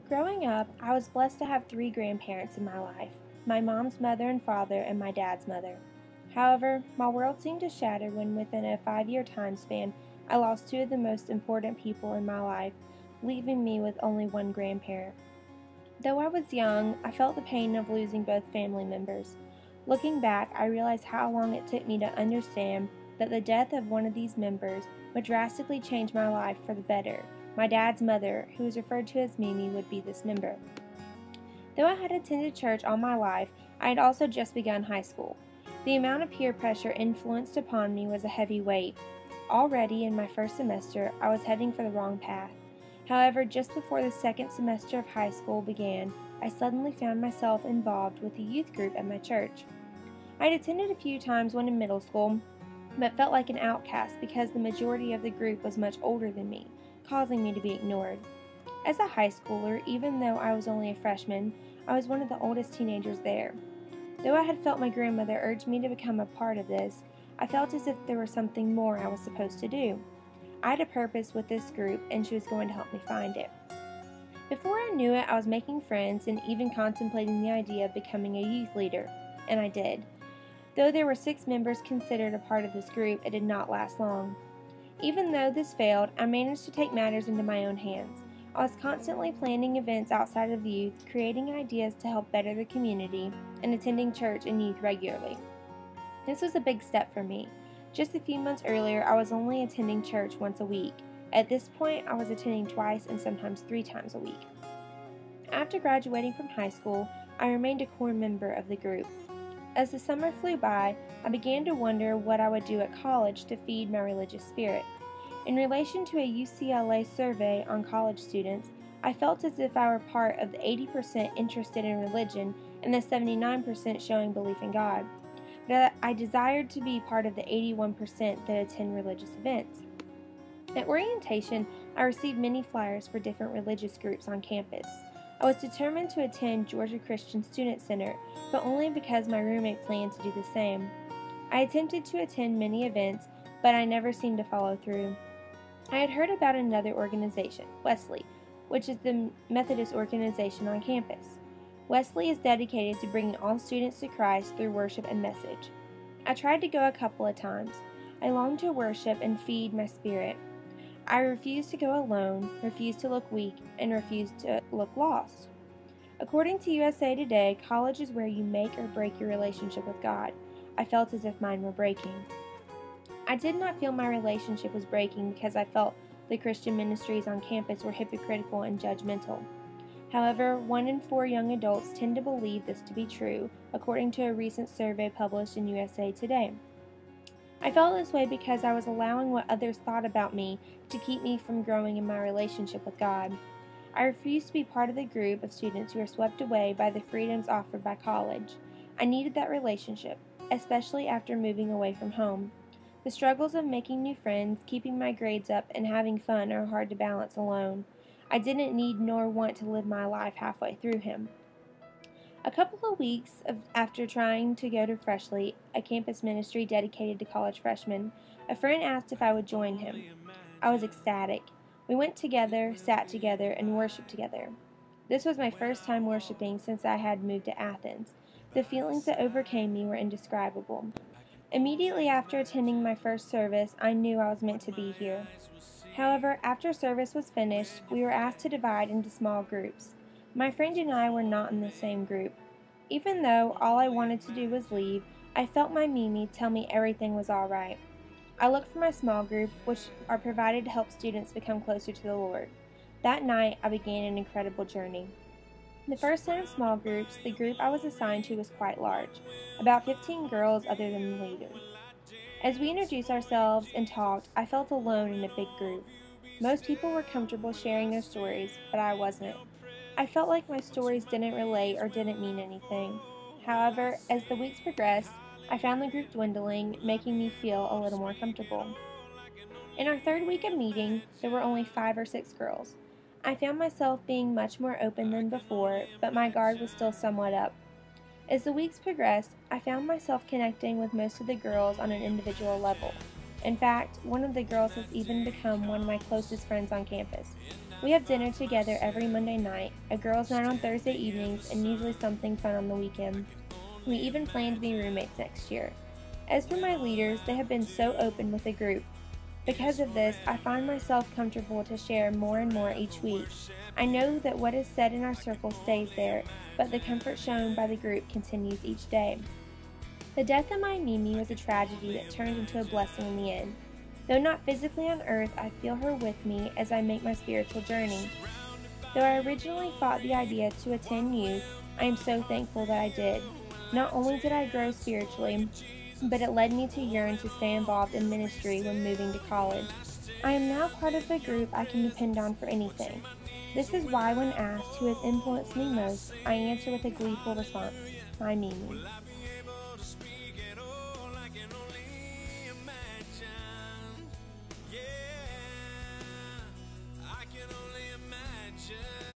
Growing up, I was blessed to have three grandparents in my life: my mom's mother and father, and my dad's mother. However, my world seemed to shatter when, within a 5-year time span, I lost two of the most important people in my life, leaving me with only one grandparent. Though I was young, I felt the pain of losing both family members. Looking back, I realized how long it took me to understand that the death of one of these members would drastically change my life for the better. My dad's mother, who was referred to as Mimi, would be this member. Though I had attended church all my life, I had also just begun high school. The amount of peer pressure influenced upon me was a heavy weight. Already in my first semester, I was heading for the wrong path. However, just before the second semester of high school began, I suddenly found myself involved with a youth group at my church. I had attended a few times when in middle school, but felt like an outcast because the majority of the group was much older than me, causing me to be ignored. As a high schooler, even though I was only a freshman, I was one of the oldest teenagers there. Though I had felt my grandmother urge me to become a part of this, I felt as if there was something more I was supposed to do. I had a purpose with this group, and she was going to help me find it. Before I knew it, I was making friends and even contemplating the idea of becoming a youth leader, and I did. Though there were 6 members considered a part of this group, it did not last long. Even though this failed, I managed to take matters into my own hands. I was constantly planning events outside of youth, creating ideas to help better the community, and attending church and youth regularly. This was a big step for me. Just a few months earlier, I was only attending church once a week. At this point, I was attending twice and sometimes 3 times a week. After graduating from high school, I remained a core member of the group. As the summer flew by, I began to wonder what I would do at college to feed my religious spirit. In relation to a UCLA survey on college students, I felt as if I were part of the 80% interested in religion and the 79% showing belief in God. But I desired to be part of the 81% that attend religious events. At orientation, I received many flyers for different religious groups on campus. I was determined to attend Georgia Christian Student Center, but only because my roommate planned to do the same. I attempted to attend many events, but I never seemed to follow through. I had heard about another organization, Wesley, which is the Methodist organization on campus. Wesley is dedicated to bringing all students to Christ through worship and message. I tried to go a couple of times. I longed to worship and feed my spirit. I refused to go alone, refused to look weak, and refused to look lost. According to USA Today, college is where you make or break your relationship with God. I felt as if mine were breaking. I did not feel my relationship was breaking because I felt the Christian ministries on campus were hypocritical and judgmental. However, 1 in 4 young adults tend to believe this to be true, according to a recent survey published in USA Today. I felt this way because I was allowing what others thought about me to keep me from growing in my relationship with God. I refused to be part of the group of students who were swept away by the freedoms offered by college. I needed that relationship, especially after moving away from home. The struggles of making new friends, keeping my grades up, and having fun are hard to balance alone. I didn't need nor want to live my life halfway through him. A couple of weeks after trying to go to Freshly, a campus ministry dedicated to college freshmen, a friend asked if I would join him. I was ecstatic. We went together, sat together, and worshiped together. This was my first time worshiping since I had moved to Athens. The feelings that overcame me were indescribable. Immediately after attending my first service, I knew I was meant to be here. However, after service was finished, we were asked to divide into small groups. My friend and I were not in the same group. Even though all I wanted to do was leave, I felt my Mimi tell me everything was all right. I looked for my small group, which are provided to help students become closer to the Lord. That night, I began an incredible journey. The first set of small groups, the group I was assigned to was quite large, about 15 girls other than the leader. As we introduced ourselves and talked, I felt alone in a big group. Most people were comfortable sharing their stories, but I wasn't. I felt like my stories didn't relate or didn't mean anything. However, as the weeks progressed, I found the group dwindling, making me feel a little more comfortable. In our 3rd week of meeting, there were only 5 or 6 girls. I found myself being much more open than before, but my guard was still somewhat up. As the weeks progressed, I found myself connecting with most of the girls on an individual level. In fact, one of the girls has even become one of my closest friends on campus. We have dinner together every Monday night, a girls' night on Thursday evenings, and usually something fun on the weekend. We even plan to be roommates next year. As for my leaders, they have been so open with the group. Because of this, I find myself comfortable to share more and more each week. I know that what is said in our circle stays there, but the comfort shown by the group continues each day. The death of my Mimi was a tragedy that turned into a blessing in the end. Though not physically on earth, I feel her with me as I make my spiritual journey. Though I originally fought the idea to attend youth, I am so thankful that I did. Not only did I grow spiritually, but it led me to yearn to stay involved in ministry when moving to college. I am now part of the group I can depend on for anything. This is why when asked who has influenced me most, I answer with a gleeful response, my Mimi.